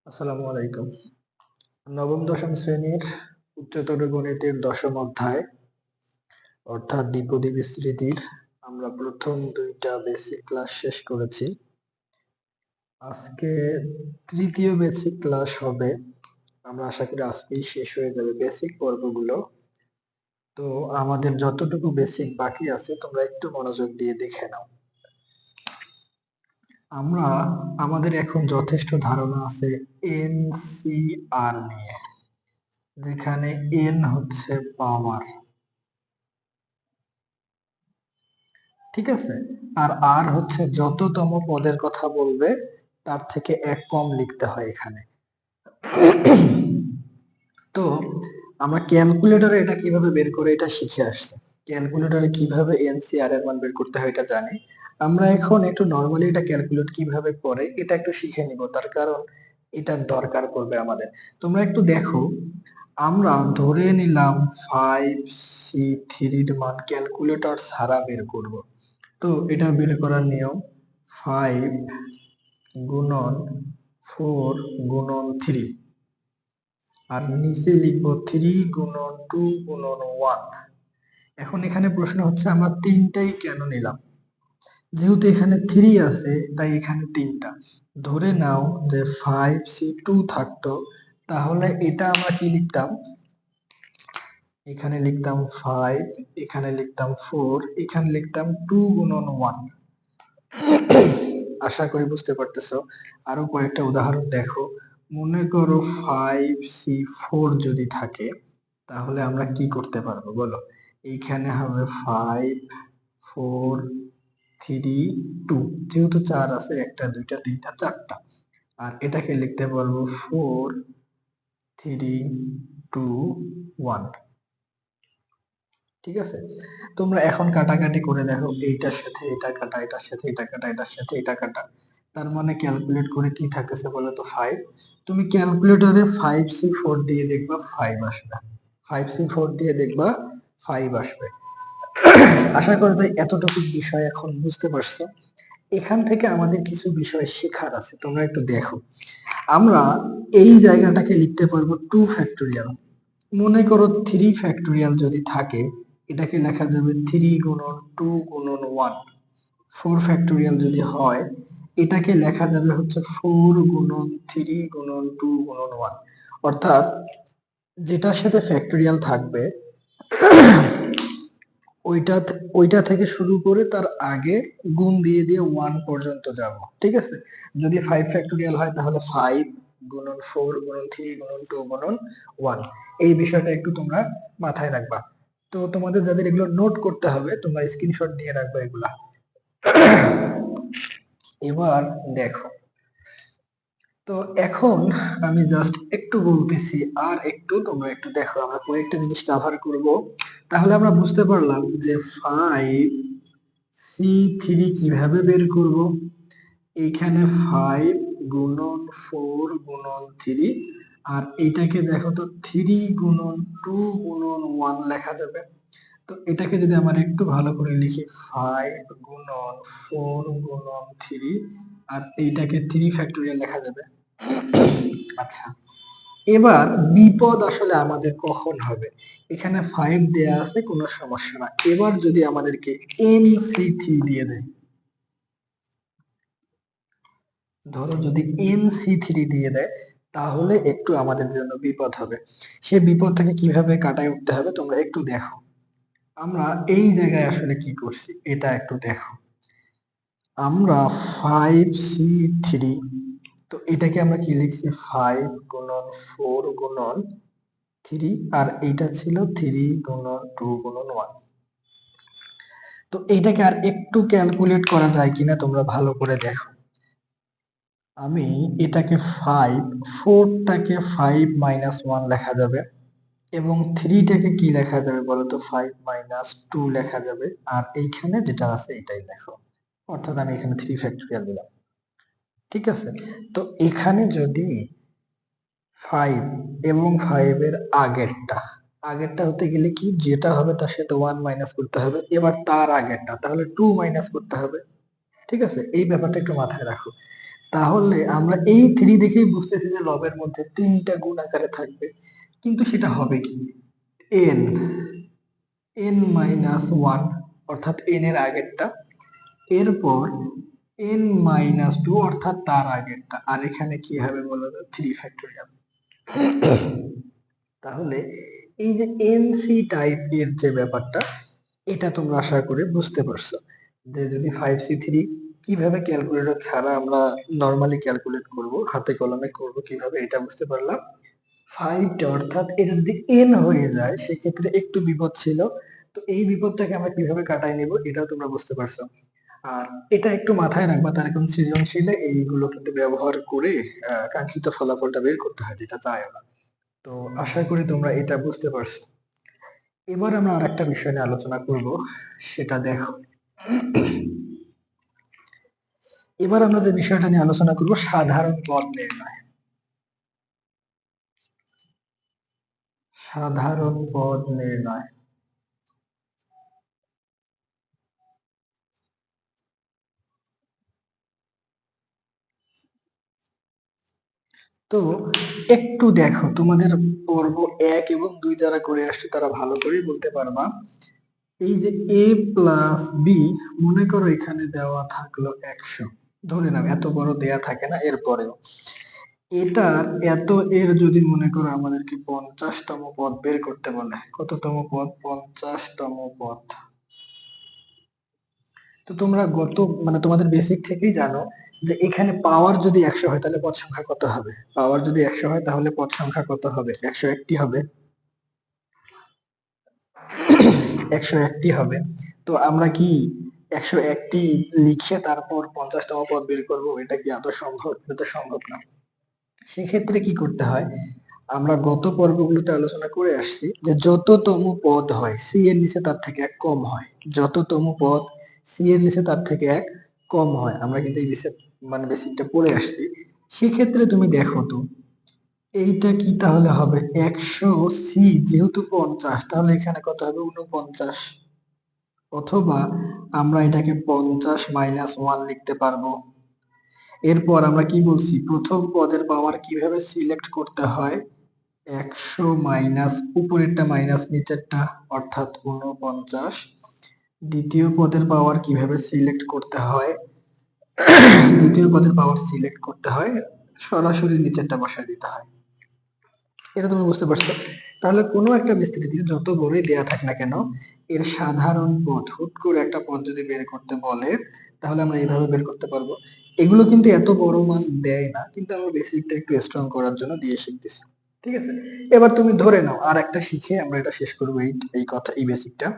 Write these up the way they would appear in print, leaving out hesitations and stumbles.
আসসালামু আলাইকুম। নবম দশম শ্রেণীর উচ্চতর গণিতের দশম অধ্যায় অর্থাৎ দ্বিপদী বিস্তৃতির আমরা প্রথম দুইটা বেসিক ক্লাস শেষ করেছি। আজকে তৃতীয় বেসিক ক্লাস হবে। আমরা আশা করি আজকেই শেষ হয়ে যাবে বেসিক পর্বগুলো। তো আমাদের যতটুকু বেসিক বাকি আছে তোমরা একটু মনোযোগ দিয়ে দেখে নাও। আমরা আমাদের এখন যথেষ্ট ধারণা আছে এনসিআর নিয়ে, যেখানে এন হচ্ছে পাওয়ার, ঠিক আছে, আর আর হচ্ছে যততম পদের কথা বলবে তার থেকে এক কম লিখতে হয় এখানে। তো আমরা ক্যালকুলেটরে এটা কিভাবে বের করে এটা শিখে আসছি, ক্যালকুলেটরে কিভাবে এনসিআর এর মান বের করতে হয় এটা জানি। আমরা এখন একটু নরমালি এটা ক্যালকুলেট কিভাবে করে এটা একটু শিখে নিব, তার কারণ এটার দরকার পড়বে আমাদের। তোমরা একটু দেখো, আমরা ধরে নিলাম 5C3 এর মান ক্যালকুলেটর ছাড়া বের করব। তো এটা বের করার নিয়ম 5 গুণন 4 গুণন 3, আর নিচে লিখবো 3 গুণন 2 গুণন 1। এখন এখানে প্রশ্ন হচ্ছে আমরা তিনটাই কেন নিলাম? যেহেতু এখানে 3 আছে তাই এখানে তিনটা। ধরে নাও যে 5C2 থাকতো, তাহলে এটা আমরা কি লিখতাম, এখানে লিখতাম 5, এখানে লিখতাম 4, এখানে লিখতাম 2 গুণন 1। আশা করি বুঝতে পারতেছো। আরো কয়েকটা উদাহরণ দেখো। মনে করো 5C4 যদি থাকে, তাহলে আমরা কি করতে পারবো বলো? এইখানে হবে 5 4 3 2, যেহেতু 4 আছে, একটা দুইটা তিনটা চারটা, আর এটাকে লিখতে পারবো 4 3 2 1। ঠিক আছে, তোমরা এখন কাটাকাটি করে দেখো, এইটার সাথে এটা কাটা, এটার সাথে এটা কাটা, এটার সাথে এটা কাটা, তার মানে ক্যালকুলেট করে কি থাকতেছে বলো তো 5। তুমি ক্যালকুলেটরে 5C4 দিয়ে দেখবা 5 আসবে, 5C4 দিয়ে দেখবা 5 আসবে। আশা করা যায় এতটুকু বিষয় এখন বুঝতে পারছো। এখান থেকে আমাদের কিছু বিষয় শেখার আছে, তোমরা একটু দেখো। আমরা এই জায়গাটাকে লিখতে পারবো 2 ফ্যাক্টোরিয়াল। মনে করো 3 ফ্যাক্টোরিয়াল যদি থাকে, এটাকে লেখা যাবে 3 গুণন 2 গুণন 1। 4 ফ্যাক্টোরিয়াল যদি হয়, এটাকে লেখা যাবে হচ্ছে 4 গুণন 3 গুণন 2 গুণন 1। অর্থাৎ যেটার সাথে ফ্যাক্টোরিয়াল থাকবে ওইটা ওইটা থেকে শুরু করে তার আগে গুণ দিয়ে দিয়ে 1 পর্যন্ত যাব, ঠিক আছে। যদি 5 ফ্যাক্টোরিয়াল হয় তাহলে 5 গুণন 4 গুণন 3 গুণন 2 গুণন 1। এই বিষয়টা একটু তোমরা মাথায় রাখবা। তো তোমাদের যাদের এগুলো নোট করতে হবে তোমরা স্ক্রিনশট দিয়ে রাখবা এগুলা। এবার দেখো, তো এখন আমি জাস্ট একটু বলতেছি, আর একটু তোমরা একটু দেখো, আমরা কয়েকটা জিনিস কভার করব। তাহলে আমরা বুঝতে পারলাম যে 5C3 কিভাবে বের করব। এইখানে 5 গুণন 4 গুণন 3, আর এইটাকে দেখো তো 3 গুণন 2 গুণন 1 লেখা যাবে। তো এটাকে যদি আমরা একটু ভালো করে লিখি 5 গুণন 4 গুণন 3, আর এইটাকে 3 ফ্যাক্টোরিয়াল লেখা যাবে। আচ্ছা, এবার বিপদ আসলে আমাদের কখন হবে? এখানে 5 দেয়া আছে, কোনো সমস্যা না। এবার যদি আমাদেরকে NC3 দিয়ে দেয়, ধরো যদি NC3 দিয়ে দেয়, তাহলে একটু আমাদের জন্য বিপদ হবে। সে বিপদ থেকে কিভাবে কাটায় উঠতে হবে তোমরা একটু দেখো। আমরা এই জায়গায় আসলে কি করছি এটা একটু দেখো। আমরা 5C3, তো এটাকে আমরা কি লিখছি 5 গুণন 4 গুণন 3, আর এইটা ছিল 3 গুণন 2 গুণন 1। তো এইটাকে আর একটু ক্যালকুলেট করা যায় কিনা তোমরা ভালো করে দেখো। আমি এটাকে 5, 4টাকে 5 মাইনাস 1 লেখা যাবে, এবং 3টাকে কি লেখা যাবে বলতো 5 মাইনাস 2 লেখা যাবে, আর এইখানে যেটা আছে এটাই লেখো। অর্থাৎ আমি এখানে 3 ফ্যাক্টোরিয়াল দিলাম, ঠিক আছে। তো এখানে যদি 5 এবং 5 এর আগেরটা, আগেরটা হতে গেলে কি যেটা হবে তার সাথে 1 মাইনাস করতে হবে, এবার তার আগেরটা তাহলে 2 মাইনাস করতে হবে। ঠিক আছে, এই ব্যাপারটা একটু মাথায় রাখো। তাহলে আমরা এই 3 দেখেই বুঝতেছি যে লবের মধ্যে 3টা গুণ আকারে থাকবে। কিন্তু সেটা হবে কি? n n-1 অর্থাৎ n এর আগেরটা, এরপর n-2 অর্থাৎ তার আগেরটা, আর এখানে কি হবে বলো তো? 3 ফ্যাক্টোরিয়াল। তাহলে এই যে এনসি টাইপের যে ব্যাপারটা, এটা তোমরা আশা করি বুঝতে পারছো যে যদি 5c3 কিভাবে ক্যালকুলেটর ছাড়া আমরা নরমালি ক্যালকুলেট করব, হাতে কলমে করব কিভাবে, এটা বুঝতে পারলাম। 5 অর্থাৎ এটা যদি n হয়ে যায় সেক্ষেত্রে একটু বিপদ ছিল, তো এই বিপদটাকে আমরা কিভাবে কাটায় নেব এটাও তোমরা বুঝতে পারছো। আর এটা একটু মাথায় রাখবা, তার এখন সৃজনশীলে এইগুলো কিন্তু ব্যবহার করে কাঙ্ক্ষিত ফলাফলটা বের করতে হয়, যেটা চায় ওরা। তো আশা করি তোমরা এটা বুঝতে পারছো। এবার আমরা আরেকটা বিষয় নিয়ে আলোচনা করব, সেটা দেখো। এবার আমরা যে বিষয়টা নিয়ে আলোচনা করব, সাধারণ পদ নির্ণয়। সাধারণ পদ নির্ণয়। তো একটু দেখো, তোমাদের পর্ব 1 এবং 2 যারা করে আসছে তারা ভালো করেই বলতে পারবা। এই যে a প্লাস বি, মনে করো এখানে দেওয়া থাকলো 100, ধরে নাও, এত বড় দেয়া থাকে না, এরপরেও এটার এত এর যদি মনে করো আমাদেরকে 50তম পদ বের করতে বলে, কততম পদ? 50তম পদ। তো তোমরা মানে তোমাদের বেসিক থেকেই জানো যে এখানে পাওয়ার যদি 100 হয় তাহলে পদ সংখ্যা কত হবে? পাওয়ার যদি 100 হয় তাহলে পদ সংখ্যা কত হবে? 101টি হবে। 101টি হবে। তো আমরা কি 101টি লিখে তারপর 50তম পদ বের করব? এটা কি আদৌ সম্ভব? এটা তো সম্ভব না। সেক্ষেত্রে কি করতে হয়? আমরা গত পর্বগুলোতে আলোচনা করে আসছি যে যততম পদ হয় সি এর নিচে তার থেকে 1 কম হয়। যততম পদ সি এর নিচে তার থেকে 1 কম হয়, আমরা কিন্তু এই বিষয় মানে বেসিকটা পড়ে আসছি। সেক্ষেত্রে তুমি দেখো তো, এইটা কি তাহলে হবে 100 সি, যেহেতু 50 তাহলে এখানে কত হবে? 49। অথবা আমরা এটাকে 50-1 লিখতে পারবো। এরপর আমরা কি বলছি, প্রথম পদের পাওয়ার কিভাবে সিলেক্ট করতে হয়? 100 মাইনাস উপরেরটা মাইনাস নিচেরটা, অর্থাৎ 49। দ্বিতীয় পদের পাওয়ার কিভাবে সিলেক্ট করতে হয়? দ্বিতীয় পদের পাওয়ার সিলেক্ট করতে হয় সরাসরি নিচেরটা বসায় দিতে হয়। এটা তুমি বুঝতে পারছো? তাহলে কোনো একটা বিস্তৃতি যত বড়ই দেয়া থাক না কেন, এর সাধারণ পদ, হুট করে একটা পদ যদি বের করতে বলে তাহলে আমরা এইভাবে বের করতে পারবো। এগুলো কিন্তু এত বড় মান দেয় না, কিন্তু আমরা বেসিকটা একটু স্ট্রং করার জন্য দিয়ে শিখতেছি। ঠিক আছে, এবার তুমি ধরে নাও আর একটা শিখে আমরা এটা শেষ করবো, এই কথা, এই বেসিকটা।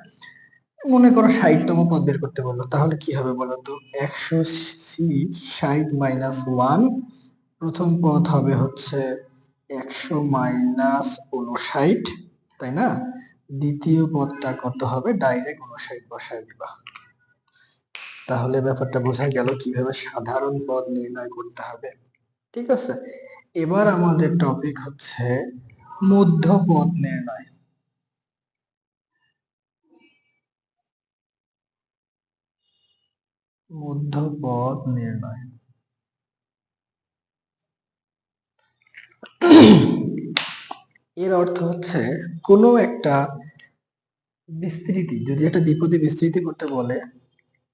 মনে করো 60তম পদ বের করতে বললো, তাহলে কি হবে বলো তো? 100 সি 60-1, প্রথম পদ হবে হচ্ছে 100-59, তাই না? দ্বিতীয় পদটা কত হবে? ডাইরেক্ট 59 বসায় দিবা। তাহলে ব্যাপারটা বোঝা গেল কিভাবে সাধারণ পদ নির্ণয় করতে হবে। ঠিক আছে, এবার আমাদের টপিক হচ্ছে মধ্যপদ নির্ণয়। মধ্যপদ নির্ণয়। এর অর্থ হচ্ছে কোনো একটা বিস্তৃতি, যদি একটা দ্বিপদী বিস্তৃতি করতে বলে,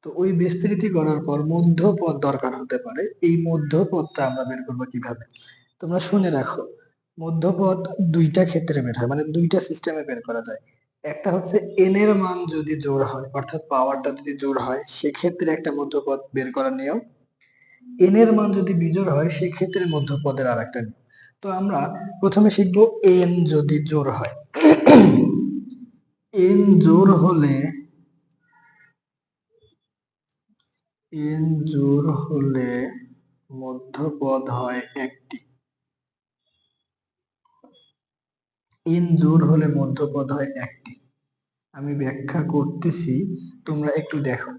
তো ওই বিস্তৃতি করার পর মধ্যপদ দরকার হতে পারে। এই মধ্যপদটা আমরা বের করবো কিভাবে? তোমরা শুনে রাখো, মধ্যপদ দুইটা ক্ষেত্রে বের হয়, মানে দুইটা সিস্টেমে বের করা যায়। একটা হচ্ছে এন এর মান যদি জোড় হয়, অর্থাৎ পাওয়ারটা যদি জোড় হয়, সেক্ষেত্রে একটা মধ্যপদ বের করার নিয়ম। এন এর মান যদি বিজোড় হয় সেক্ষেত্রে মধ্যপদের আর একটা নিয়ম। তো আমরা প্রথমে শিখবো এন যদি জোড় হয়। এন জোড় হলে, এন জোড় হলে মধ্যপদ হয় একটি। এন জোড় হলে মধ্যপদ হয় একটি। আমি ব্যাখ্যা করতেছি, তোমরা একটু দেখো।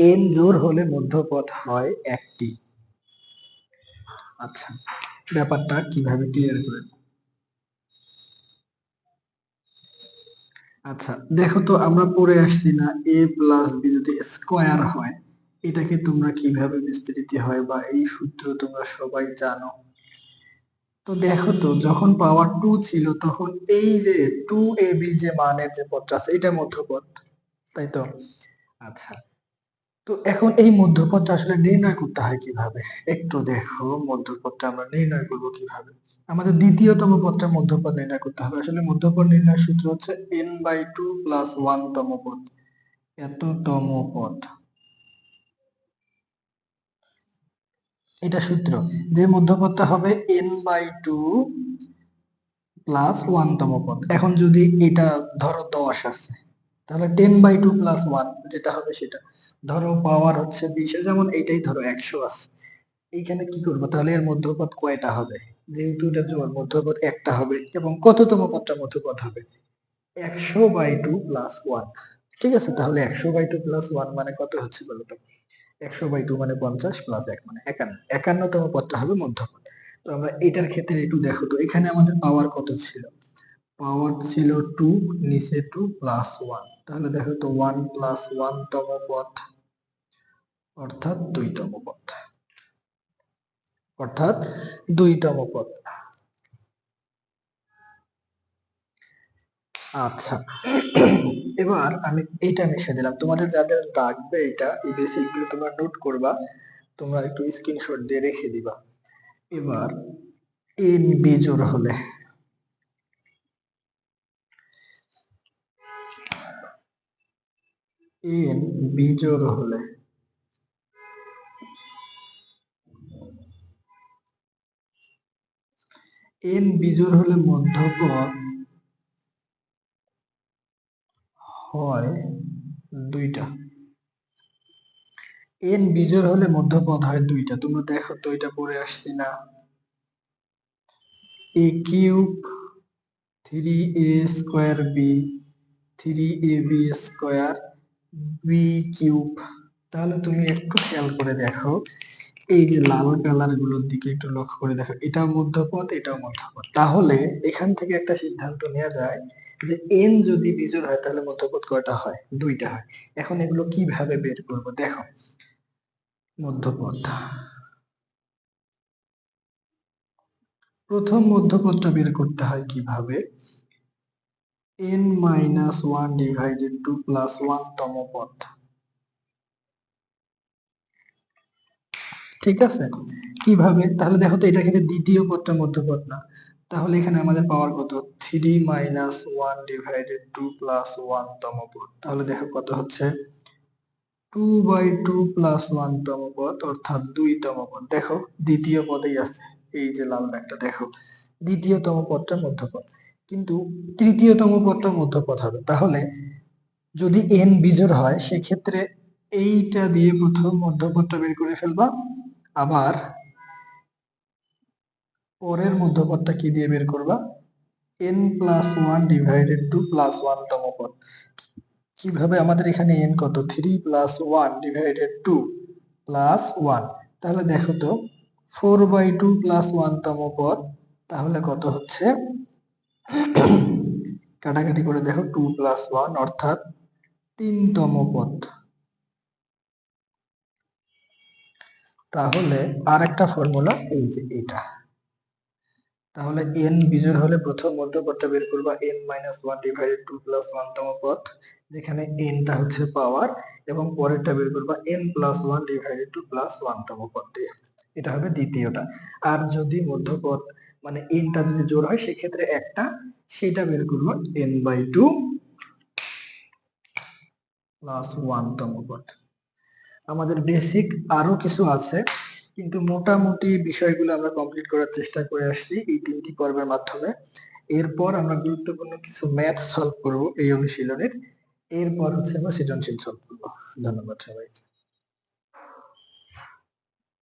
এন জোড় হলে মধ্যপদ হয় একটি। আচ্ছা, ব্যাপারটা কিভাবে ক্লিয়ার করে? আচ্ছা দেখো তো, আমরা পড়ে আসছি না, এ প্লাস বি যদি স্কোয়ার হয়, এটাকে তোমরা কিভাবে বিস্তৃত হয় বা এই সূত্র তোমরা সবাই জানো। তো দেখো তো যখন পাওয়ার 2 ছিল তখন এই যে 2ab যে মানের যে পদটা আছে এটা মধ্যপদ, তাই তো? আচ্ছা, তো এখন এই মধ্যপদটা আসলে নির্ণয় করতে হয় কিভাবে? একটু দেখো মধ্যপদটা আমরা নির্ণয় করব কিভাবে। আমাদের দ্বিতীয়তম পদটা মধ্যপদ নির্ণয় করতে হবে। আসলে মধ্যপদ নির্ণয়ের সূত্র হচ্ছে n/2 প্লাস 1 তম পদ, এততম পদ। এটা সূত্র যে মধ্যপদটা হবে n/2 প্লাস 1 তম পদ। এখন যদি এটা ধরো 10 আছে তাহলে 10/2 প্লাস 1 যেটা হবে সেটা। ধরো পাওয়ার হচ্ছে 20, যেমন এটাই ধরো 100 আছে। এইখানে কি করবো তাহলে এর মধ্যপদ কয়টা হবে? যেহেতু এটা জোড়, মধ্যপদ একটা হবে এবং কততম পদটা মধ্যপদ হবে? 100/2 প্লাস 1। ঠিক আছে, তাহলে 100/2 প্লাস 1 মানে কত হচ্ছে বলতো? 100/2 মানে 50 প্লাস 1 মানে 51। 51তম পদটা হবে মধ্যপদ। তো আমরা এটার ক্ষেত্রে একটু দেখো তো, এখানে আমাদের পাওয়ার কত ছিল? পাওয়ার ছিল 2, নিচে 2 প্লাস 1। তাহলে দেখো তো 1 প্লাস 1 তম পদ অর্থাৎ 2তম পদ, অর্থাৎ 2তম পদ। আচ্ছা, এবার আমি এইটা মিশিয়ে দিলাম। তোমাদের যাদের লাগবে এটা, এই বেসিক গুলো তোমরা নোট করবা, তোমরা একটু স্ক্রিনশট দিয়ে রেখে দিবা। এবার এন বিজোড় হলে এন বিজোড় হলে এন বিজোড় হলে মধ্যপদ হয় দুইটা। এন বিজোড় হলে মধ্যপদ হয় দুইটা। তোমরা দেখো তো এটা পড়ে আসছি না? A cube 3a² b 3ab square b cube. তাহলে তুমি একটু খেয়াল করে দেখো, এই যে লাল কালার গুলোর দিকে একটু লক্ষ্য করে দেখো, এটাও মধ্যপদ এটাও মধ্যপদ। তাহলে এখান থেকে একটা সিদ্ধান্ত নেওয়া যায় যে এন যদি বিজোড় হয় তাহলে মধ্যপদ কয়টা হয়? দুইটা হয়। এখন এগুলো কিভাবে বের করব দেখো। মধ্যপদ, প্রথম মধ্যপদটা বের করতে হয় কিভাবে? n-1 ডিভাইডেড 2 প্লাস 1 তম পদ। ঠিক আছে, কিভাবে? তাহলে দেখো তো এটা কিন্তু দ্বিতীয় পদটা মধ্যপদ না, তাহলে এখানে আমাদের পাওয়ার কত? 3-1 ডিভাইডেড 2 প্লাস 1 তম পদ। তাহলে দেখো কত হচ্ছে? 2/2 প্লাস 1 তম পদ অর্থাৎ 2তম পদ। দেখো দ্বিতীয় পদেই আছে, এই যে লাল দাগটা দেখো, দ্বিতীয়তম পদটা মধ্যপদ, কিন্তু তৃতীয়তম পদটা মধ্যপদ হবে। তাহলে যদি n বিজোড় হয় সেক্ষেত্রে এইটা দিয়ে প্রথম মধ্যপদটা বের করে ফেলবা, আবার পরের মধ্যপদটা কি দিয়ে বের করবা? n+1 ডিভাইডেড 2 প্লাস 1 তম পদ। কিভাবে? আমাদের এখানে n কত? 3+1 ডিভাইডেড 2 প্লাস 1। তাহলে দেখো তো 4/2 প্লাস 1 তম পদ, তাহলে কত হচ্ছে? কাটাকাটি করে দেখো, 2 প্লাস 1 অর্থাৎ 3তম পদ। তাহলে আর একটা ফর্মুলা এই যে এটা। তাহলে n বিজোড় হলে প্রথম মধ্যপদটা বের করবা n-1 ডিভাইডেড 2 প্লাস 1 তম পদ, যেখানে n টা হচ্ছে পাওয়ার, এবং পরেরটা বের করবা n+1 ডিভাইডেড 2 প্লাস 1 তম পদ দিয়ে। এটা হবে দ্বিতীয়টা। আর যদি মধ্যপদ মানে n টা যদি জোড় হয় সেক্ষেত্রে একটা, সেটা বের করবা n/2 প্লাস 1 তম পদ। আমাদের বেসিক আরো কিছু আছে, কিন্তু মোটামুটি বিষয়গুলো আমরা কমপ্লিট করার চেষ্টা করে আসছি এই 3টি পর্বের মাধ্যমে। এরপর আমরা গুরুত্বপূর্ণ কিছু ম্যাথ সলভ করব এই অনুশীলনের। এরপর হচ্ছে আমরা সৃজনশীল সলভ করবো। ধন্যবাদ সবাইকে।